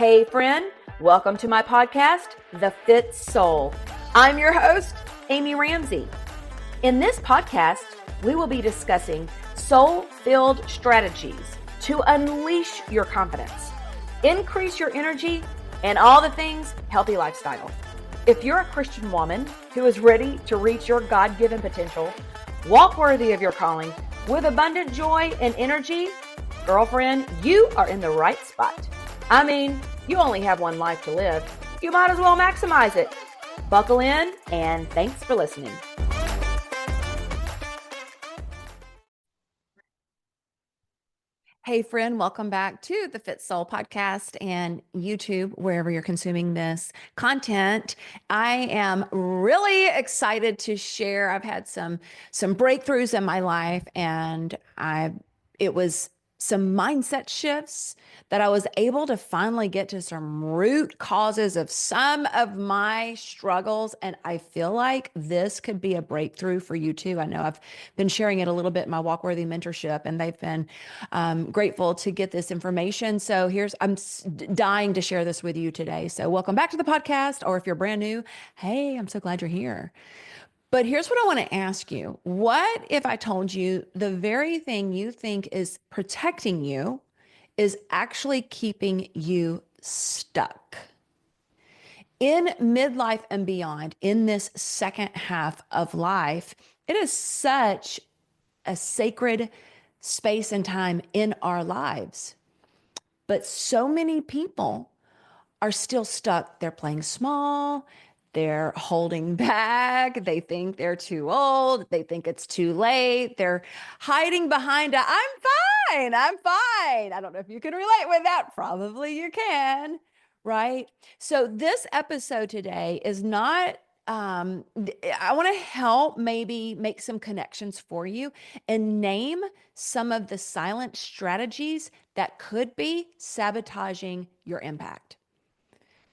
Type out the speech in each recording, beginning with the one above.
Hey friend, welcome to my podcast, The Fit Soul. I'm your host, Amy Ramsey. In this podcast, we will be discussing soul-filled strategies to unleash your confidence, increase your energy, and all the things healthy lifestyle. If you're a Christian woman who is ready to reach your God-given potential, walk worthy of your calling with abundant joy and energy, girlfriend, you are in the right spot. I mean, you only have one life to live. You might as well maximize it. Buckle in, and thanks for listening. Hey friend, welcome back to the Fit Soul podcast and YouTube, wherever you're consuming this content. I am really excited to share. I've had some breakthroughs in my life, and it was some mindset shifts that I was able to finally get to some root causes of some of my struggles. And I feel like this could be a breakthrough for you too. I know I've been sharing it a little bit in my Walk Worthy Mentorship, and they've been grateful to get this information. So I'm dying to share this with you today. So welcome back to the podcast, or if you're brand new, hey, I'm so glad you're here. But here's what I want to ask you. What if I told you the very thing you think is protecting you is actually keeping you stuck? In midlife and beyond, in this second half of life, it is such a sacred space and time in our lives. But so many people are still stuck. They're playing small. They're holding back. They think they're too old. They think it's too late. They're hiding behind I'm fine. I'm fine. I don't know if you can relate with that. Probably you can, right? So this episode today is not, I want to help maybe make some connections for you and name some of the silent strategies that could be sabotaging your impact.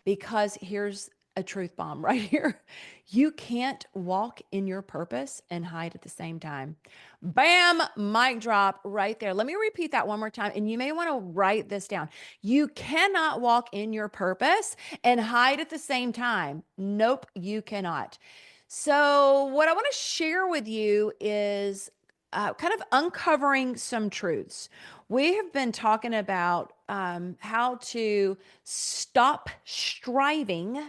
Because here's a truth bomb right here. You can't walk in your purpose and hide at the same time. Bam, mic drop right there. Let me repeat that one more time. And you may want to write this down. You cannot walk in your purpose and hide at the same time. Nope, you cannot. So what I want to share with you is kind of uncovering some truths. We have been talking about how to stop striving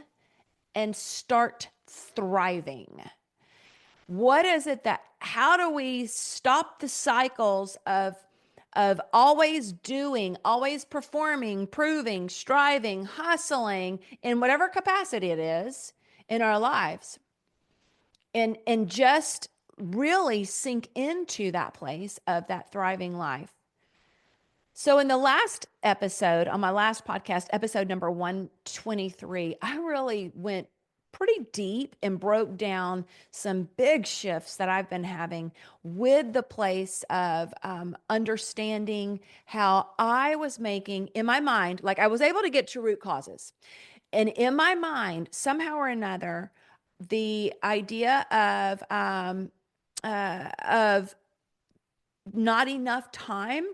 and start thriving. What is it how do we stop the cycles of always doing, always performing, proving, striving, hustling in whatever capacity it is in our lives, and just really sink into that place of that thriving life? So in the last episode, on my last podcast, episode number 123, I really went pretty deep and broke down some big shifts that I've been having with the place of understanding how I was making, in my mind, like I was able to get to root causes. And in my mind, somehow or another, the idea of not enough time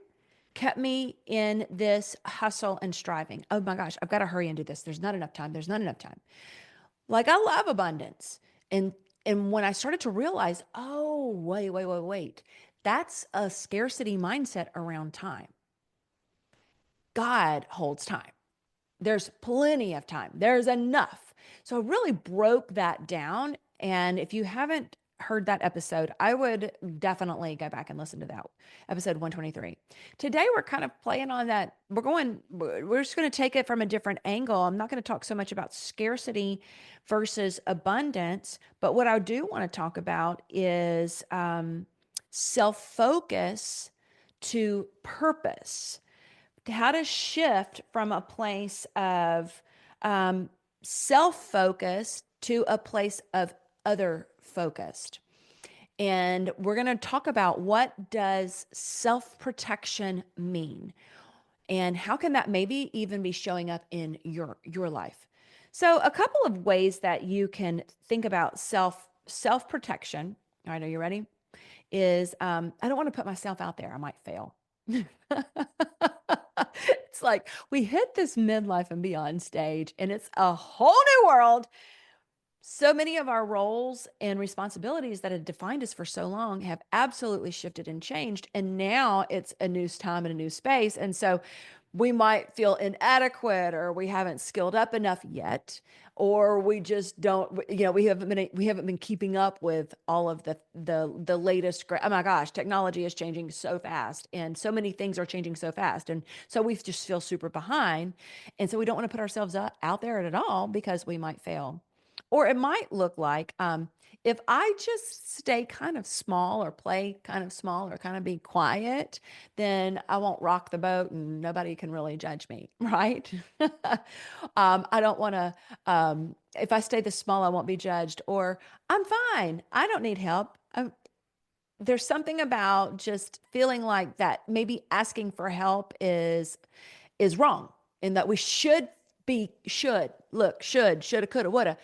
kept me in this hustle and striving. Oh my gosh, I've got to hurry and do this. There's not enough time. There's not enough time. Like, I love abundance. And when I started to realize, oh, wait. That's a scarcity mindset around time. God holds time. There's plenty of time. There's enough. So I really broke that down. And if you haven't heard that episode, I would definitely go back and listen to that episode 123. Today, we're kind of playing on that. We're just going to take it from a different angle. I'm not going to talk so much about scarcity versus abundance, but what I do want to talk about is self-focus to purpose. How to shift from a place of self-focused to a place of other-focused. And we're going to talk about, what does self-protection mean? And how can that maybe even be showing up in your life? So a couple of ways that you can think about self-protection. All right, are you ready? Is I don't want to put myself out there. I might fail. It's like we hit this midlife and beyond stage, and it's a whole new world. So many of our roles and responsibilities that had defined us for so long have absolutely shifted and changed. And now it's a new time and a new space. And so we might feel inadequate, or we haven't skilled up enough yet, or we just don't, we haven't been keeping up with all of the latest. Oh my gosh, technology is changing so fast, and so many things are changing so fast. And so we just feel super behind. And so we don't want to put ourselves out there at all because we might fail. Or it might look like, if I just stay kind of small, or play kind of small, or kind of be quiet, then I won't rock the boat and nobody can really judge me, right? I don't want to, if I stay this small, I won't be judged, or I'm fine. I don't need help. There's something about just feeling like that maybe asking for help is wrong, and that we shoulda, coulda, woulda.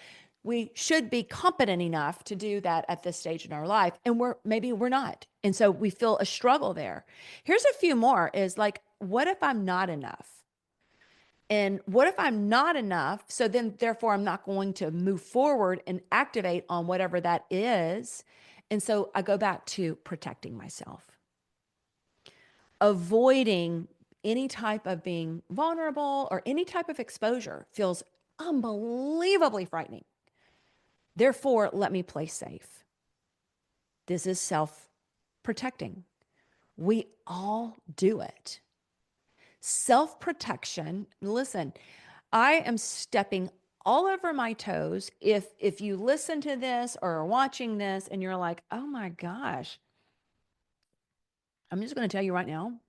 We should be competent enough to do that at this stage in our life. And maybe we're not. And so we feel a struggle there. Here's a few more is like, what if I'm not enough? And what if I'm not enough? So then, therefore, I'm not going to move forward and activate on whatever that is. And so I go back to protecting myself, avoiding any type of being vulnerable, or any type of exposure feels unbelievably frightening. Therefore, let me play safe. This is self protecting. We all do it. Self protection. Listen, I am stepping all over my toes. If you listen to this or are watching this and you're like, oh my gosh, I'm just going to tell you right now,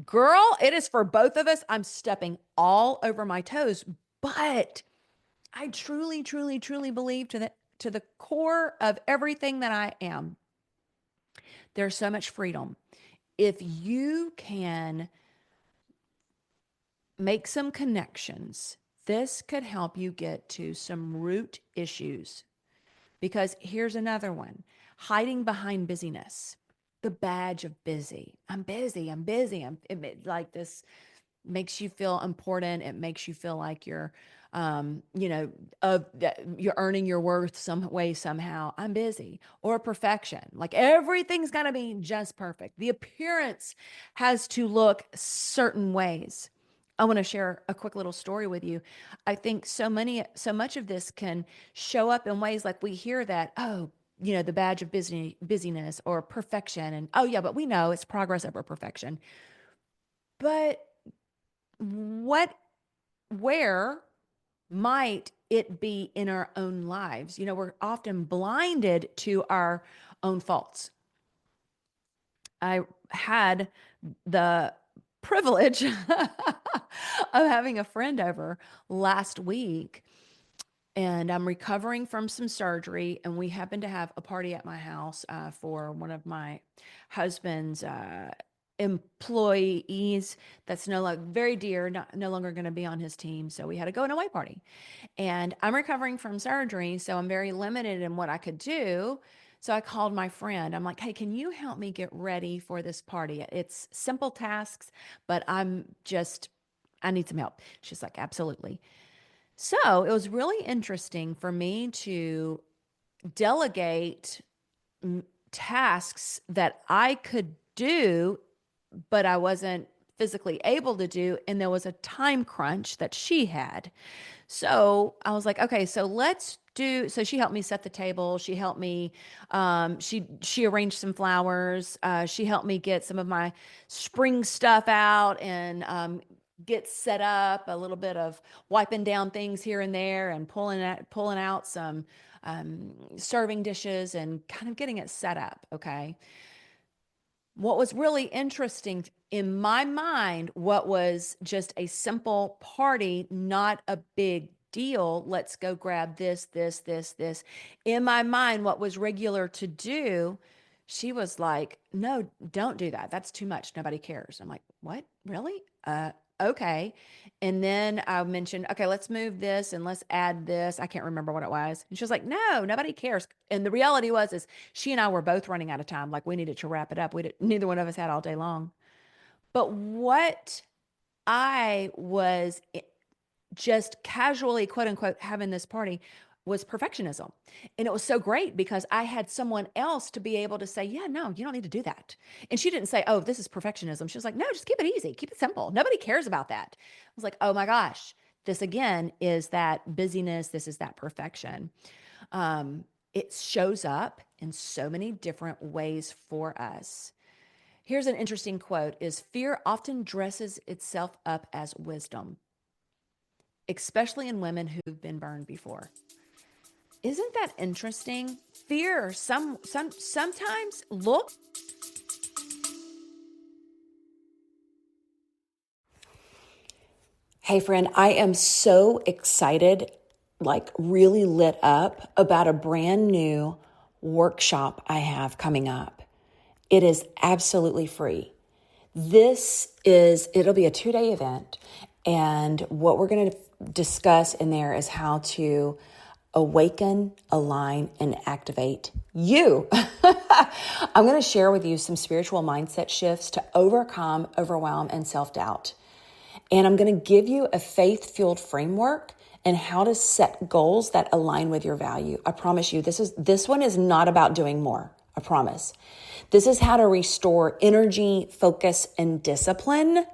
girl, it is for both of us. I'm stepping all over my toes, but I truly, truly, truly believe to the core of everything that I am, there's so much freedom. If you can make some connections, this could help you get to some root issues. Because here's another one: hiding behind busyness, the badge of busy. I'm busy. I'm busy. Like this makes you feel important. It makes you feel like you're, of that you're earning your worth some way, somehow. I'm busy. Or perfection. Like everything's got to be just perfect. The appearance has to look certain ways. I want to share a quick little story with you. I think so much of this can show up in ways like we hear that, oh, the badge of busyness or perfection. And oh, yeah, but we know it's progress over perfection. But what, where might it be in our own lives? We're often blinded to our own faults. I had the privilege of having a friend over last week, and I'm recovering from some surgery, and we happened to have a party at my house for one of my husband's employees that's no longer very dear, no longer going to be on his team. So we had a going away party, and I'm recovering from surgery, so I'm very limited in what I could do. So I called my friend. I'm like, hey, can you help me get ready for this party? It's simple tasks, but I need some help. She's like, absolutely. So it was really interesting for me to delegate tasks that I could do, but I wasn't physically able to do. And there was a time crunch that she had. So I was like, okay, so let's do. So she helped me set the table. She helped me. She arranged some flowers. She helped me get some of my spring stuff out and get set up. A little bit of wiping down things here and there, and pulling out some serving dishes, and kind of getting it set up. Okay. What was really interesting in my mind, what was just a simple party, not a big deal. Let's go grab this. In my mind, what was regular to do, she was like, no, don't do that. That's too much. Nobody cares. I'm like, what? Really? Okay. And then I mentioned, okay, let's move this and let's add this. I can't remember what it was. And she was like, no, nobody cares. And the reality is she and I were both running out of time. Like we needed to wrap it up. Neither one of us had all day long. But what I was just casually, quote unquote, having this party was perfectionism. And it was so great because I had someone else to be able to say, yeah, no, you don't need to do that. And she didn't say, oh, this is perfectionism. She was like, no, just keep it easy, keep it simple. Nobody cares about that. I was like, oh my gosh, this again is that busyness. This is that perfection. Um, it shows up in so many different ways for us. Here's an interesting quote is fear often dresses itself up as wisdom, especially in women who've been burned before. Isn't that interesting? Fear sometimes look. Hey friend, I am so excited, like really lit up about a brand new workshop I have coming up. It is absolutely free. It'll be a 2-day event. And what we're going to discuss in there is how to awaken, align, and activate you. I'm going to share with you some spiritual mindset shifts to overcome overwhelm and self-doubt. And I'm going to give you a faith-fueled framework and how to set goals that align with your value. I promise you, this one is not about doing more. I promise. This is how to restore energy, focus, and discipline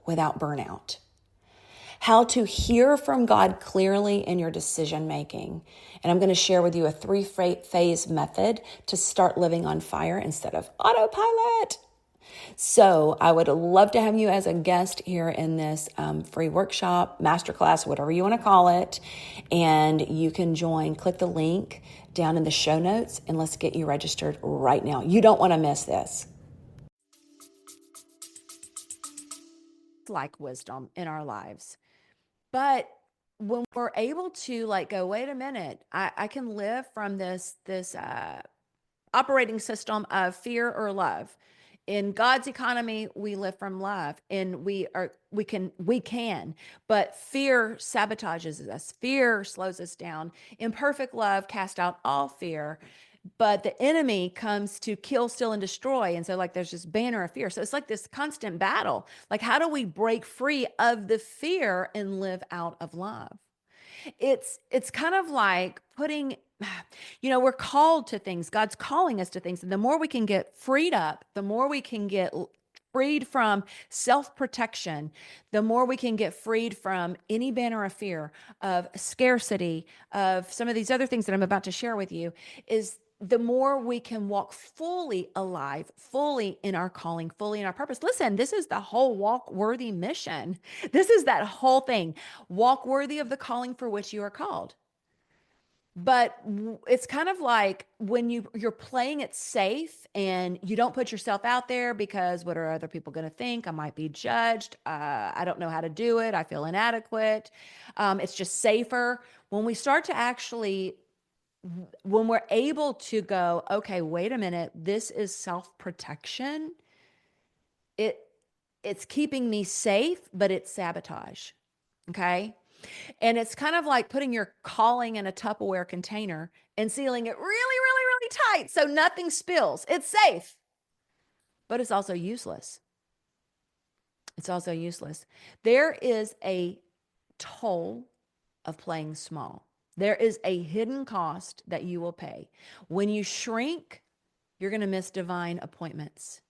without burnout. How to hear from God clearly in your decision making. And I'm going to share with you a 3-phase method to start living on fire instead of autopilot. So I would love to have you as a guest here in this free workshop, masterclass, whatever you want to call it. And you can join, click the link down in the show notes, and let's get you registered right now. You don't want to miss this. Like wisdom in our lives. But when we're able to like go, wait a minute, I can live from this operating system of fear or love. In God's economy, we live from love and we can, but fear sabotages us. Fear slows us down. Imperfect love cast out all fear, but the enemy comes to kill, steal, and destroy. And so like there's this banner of fear. So it's like this constant battle. Like, how do we break free of the fear and live out of love? It's kind of like putting, we're called to things. God's calling us to things. And the more we can get freed up, the more we can get freed from self-protection, the more we can get freed from any banner of fear, of scarcity, of some of these other things that I'm about to share with you, is the more we can walk fully alive, fully in our calling, fully in our purpose. Listen, this is the whole walk worthy mission. This is that whole thing. Walk worthy of the calling for which you are called. But it's kind of like when you're playing it safe and you don't put yourself out there because what are other people going to think? I might be judged. I don't know how to do it. I feel inadequate. It's just safer. When we start to actually, when we're able to go, okay, wait a minute, this is self-protection. It it's keeping me safe, but it's sabotage. Okay. And it's kind of like putting your calling in a Tupperware container and sealing it really, really, really tight so nothing spills. It's safe, but it's also useless. It's also useless. There is a toll of playing small. There is a hidden cost that you will pay. When you shrink, you're going to miss divine appointments.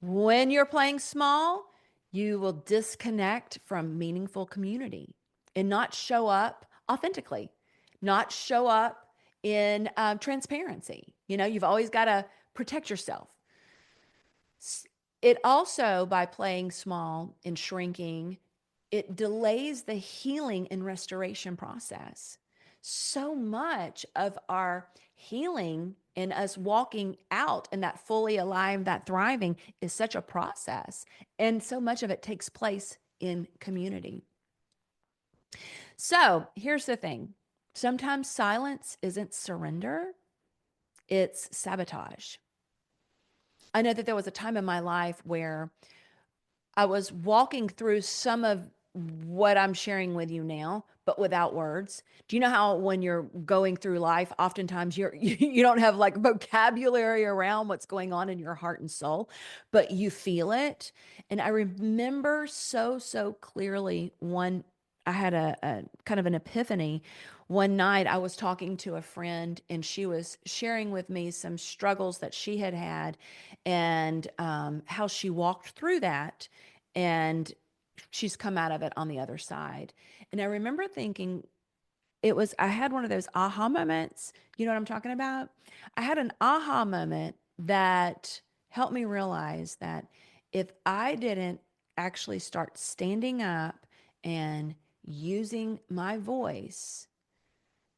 When you're playing small, you will disconnect from meaningful community and not show up authentically, not show up in transparency. You've always got to protect yourself. It also, by playing small and shrinking, it delays the healing and restoration process. So much of our healing and us walking out and that fully alive, that thriving is such a process. And so much of it takes place in community. So here's the thing. Sometimes silence isn't surrender, it's sabotage. I know that there was a time in my life where I was walking through some of what I'm sharing with you now, but without words. Do you know how when you're going through life, oftentimes you don't have like vocabulary around what's going on in your heart and soul, but you feel it. And I remember so clearly I had a kind of an epiphany. One night I was talking to a friend and she was sharing with me some struggles that she had had and how she walked through that. And she's come out of it on the other side. And I remember thinking, I had one of those aha moments. You know what I'm talking about? I had an aha moment that helped me realize that if I didn't actually start standing up and using my voice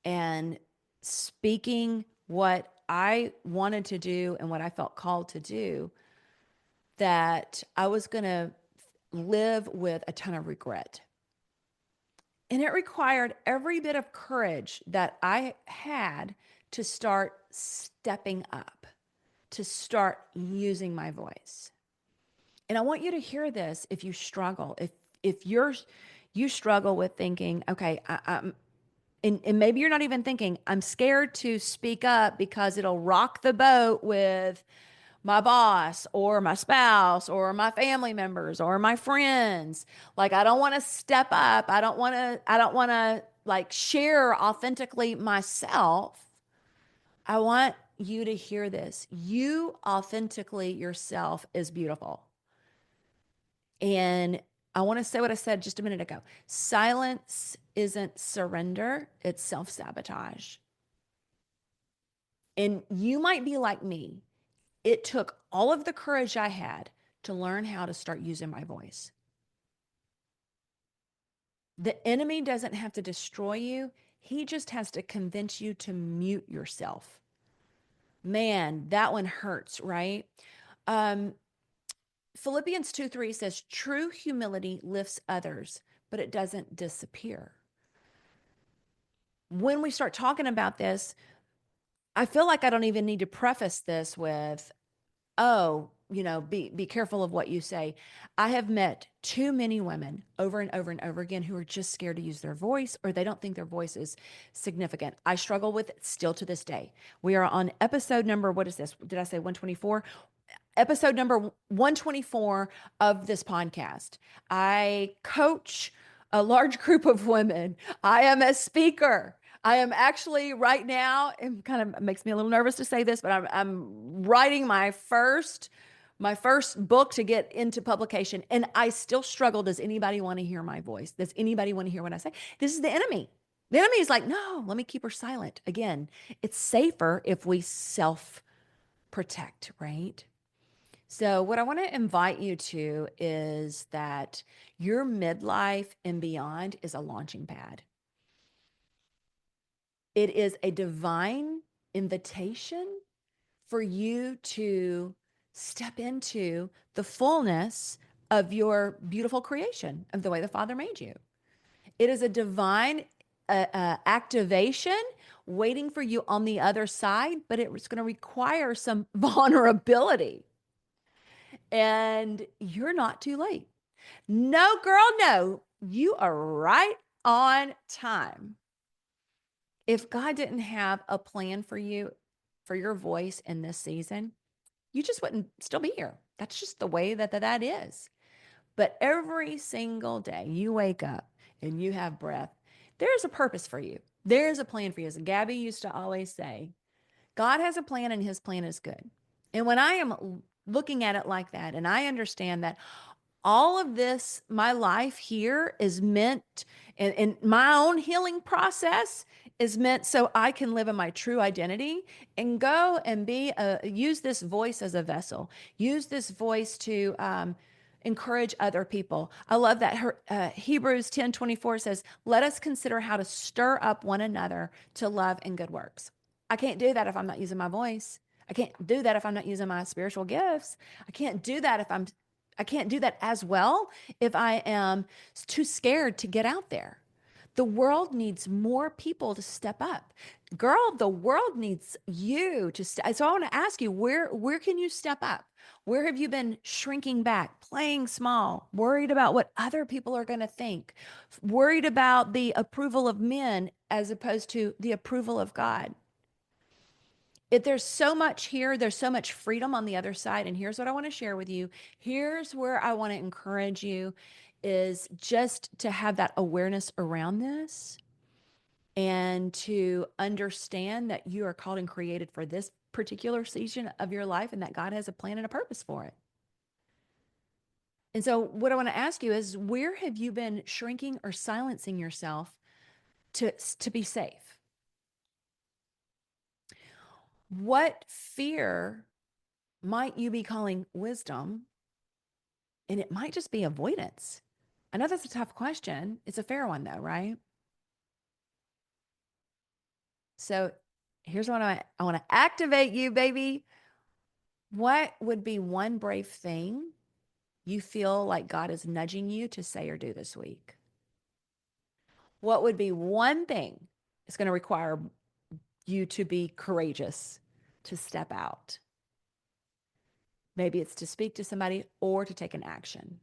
and speaking what I wanted to do and what I felt called to do, that I was going to live with a ton of regret. And it required every bit of courage that I had to start stepping up, to start using my voice. And I want you to hear this if you struggle, if you struggle with thinking, okay, I'm and maybe you're not even thinking, I'm scared to speak up because it'll rock the boat with my boss or my spouse or my family members or my friends. Like I don't want to step up. I don't want to like share authentically myself. I want you to hear this. You authentically yourself is beautiful. And I want to say what I said just a minute ago. Silence isn't surrender, it's self-sabotage. And you might be like me. It took all of the courage I had to learn how to start using my voice. The enemy doesn't have to destroy you, he just has to convince you to mute yourself. Man, that one hurts, right? Um, Philippians 2:3 says, true humility lifts others, but it doesn't disappear. When we start talking about this, I feel like I don't even need to preface this with, oh, be careful of what you say. I have met too many women over and over and over again who are just scared to use their voice or they don't think their voice is significant. I struggle with it still to this day. We are on episode number, what is this? Did I say 124? Episode number 124 of this podcast. I coach a large group of women. I am a speaker. I am actually right now, it kind of makes me a little nervous to say this, but I'm writing my first book to get into publication. And I still struggle. Does anybody want to hear my voice? Does anybody want to hear what I say? This is the enemy. The enemy is like, no, let me keep her silent. Again, it's safer if we self protect, right? So, what I want to invite you to is that your midlife and beyond is a launching pad. It is a divine invitation for you to step into the fullness of your beautiful creation, of the way the Father made you. It is a divine activation waiting for you on the other side, but it's going to require some vulnerability. And you're not too late. No, girl, no. You are right on time. If God didn't have a plan for you, for your voice in this season, you just wouldn't still be here. That's just the way that is. But every single day you wake up and you have breath, there's a purpose for you. There's a plan for you. As Gabby used to always say, God has a plan and his plan is good. And when I am looking at it like that, and I understand that all of this, my life here is meant, and my own healing process is meant so I can live in my true identity and go and use this voice as a vessel, use this voice to encourage other people. I love that Hebrews 10:24 says, let us consider how to stir up one another to love and good works. I can't do that if I'm not using my voice. I can't do that if I'm not using my spiritual gifts. I can't do that I can't do that as well if I am too scared to get out there. The world needs more people to step up. girl, the world needs you to so I want to ask you, where can you step up? Where have you been shrinking back, playing small, worried about what other people are going to think, worried about the approval of men as opposed to the approval of God? If there's so much here, there's so much freedom on the other side. And here's what I want to share with you. Here's where I want to encourage you is just to have that awareness around this and to understand that you are called and created for this particular season of your life and that God has a plan and a purpose for it. And so what I want to ask you is, where have you been shrinking or silencing yourself to be safe? What fear might you be calling wisdom? And it might just be avoidance. I know that's a tough question. It's a fair one though, right? So here's what I want to activate you, baby. What would be one brave thing you feel like God is nudging you to say or do this week? What would be one thing it's going to require you to be courageous, to step out? Maybe it's to speak to somebody or to take an action.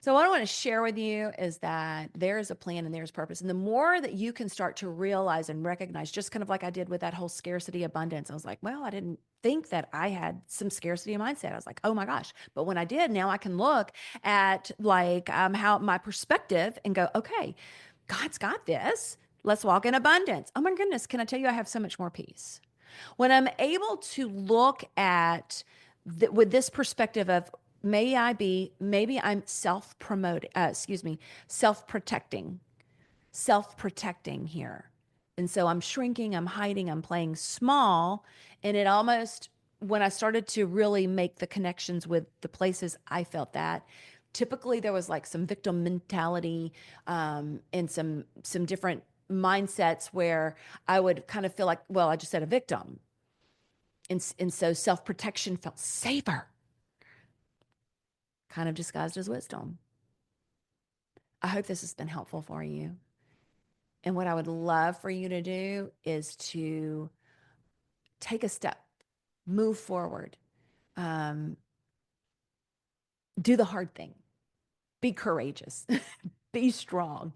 So what I want to share with you is that there is a plan and there's purpose. And the more that you can start to realize and recognize, just kind of like I did with that whole scarcity abundance, I was like, well, I didn't think that I had some scarcity mindset. I was like, oh my gosh. But when I did, now I can look at like how my perspective and go, okay, God's got this. Let's walk in abundance. Oh my goodness. Can I tell you, I have so much more peace. When I'm able to look at with this perspective of maybe I'm self-protecting here. And so I'm shrinking, I'm hiding, I'm playing small. And it almost, when I started to really make the connections with the places I felt that, typically there was like some victim mentality and some different mindsets where I would kind of feel like, well, I just said a victim. And so self-protection felt safer, kind of disguised as wisdom. I hope this has been helpful for you. And what I would love for you to do is to take a step, move forward, do the hard thing, be courageous, be strong.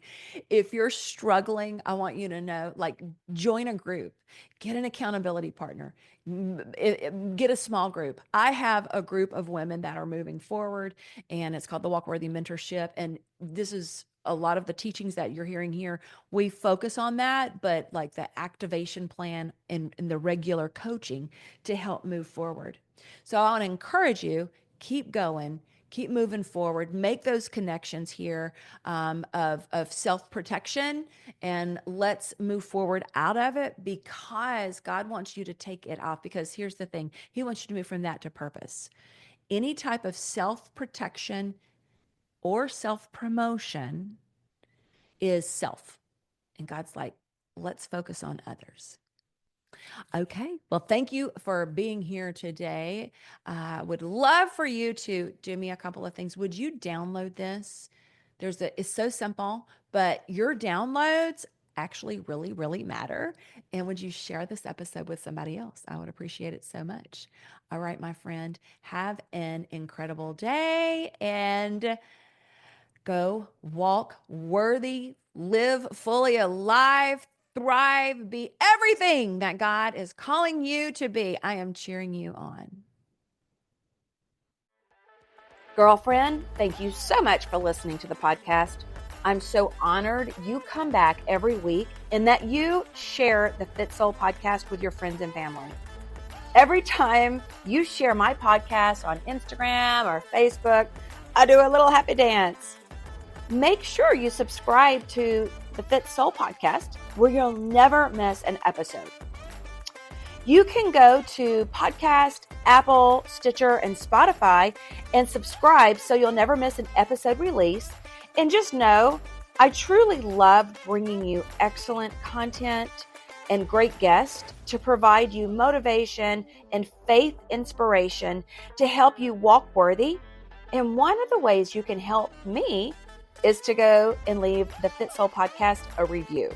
If you're struggling, I want you to know, like, join a group, get an accountability partner, get a small group. I have a group of women that are moving forward, and it's called the Walk Worthy Mentorship. And this is a lot of the teachings that you're hearing here. We focus on that, but like the activation plan and the regular coaching to help move forward. So I want to encourage you, keep going. Keep moving forward, make those connections here of self-protection, and let's move forward out of it because God wants you to take it off. Because here's the thing, He wants you to move from that to purpose. Any type of self-protection or self-promotion is self. And God's like, let's focus on others. Okay. Well, thank you for being here today. I would love for you to do me a couple of things. Would you download this? It's so simple, but your downloads actually really, really matter. And would you share this episode with somebody else? I would appreciate it so much. All right, my friend, have an incredible day and go walk worthy, live fully alive, thrive, be everything that God is calling you to be. I am cheering you on. Girlfriend, thank you so much for listening to the podcast. I'm so honored you come back every week and that you share the Fit Soul podcast with your friends and family. Every time you share my podcast on Instagram or Facebook, I do a little happy dance. Make sure you subscribe to the Fit Soul podcast where you'll never miss an episode. You can go to Podcast, Apple, Stitcher, and Spotify and subscribe so you'll never miss an episode release. And just know, I truly love bringing you excellent content and great guests to provide you motivation and faith inspiration to help you walk worthy. And one of the ways you can help me is to go and leave the Fit Soul podcast a review.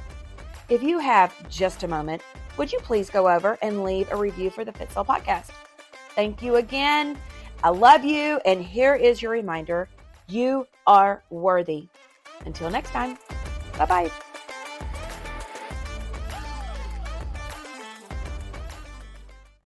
If you have just a moment, would you please go over and leave a review for the Fit Soul podcast? Thank you again. I love you. And here is your reminder. You are worthy. Until next time. Bye-bye.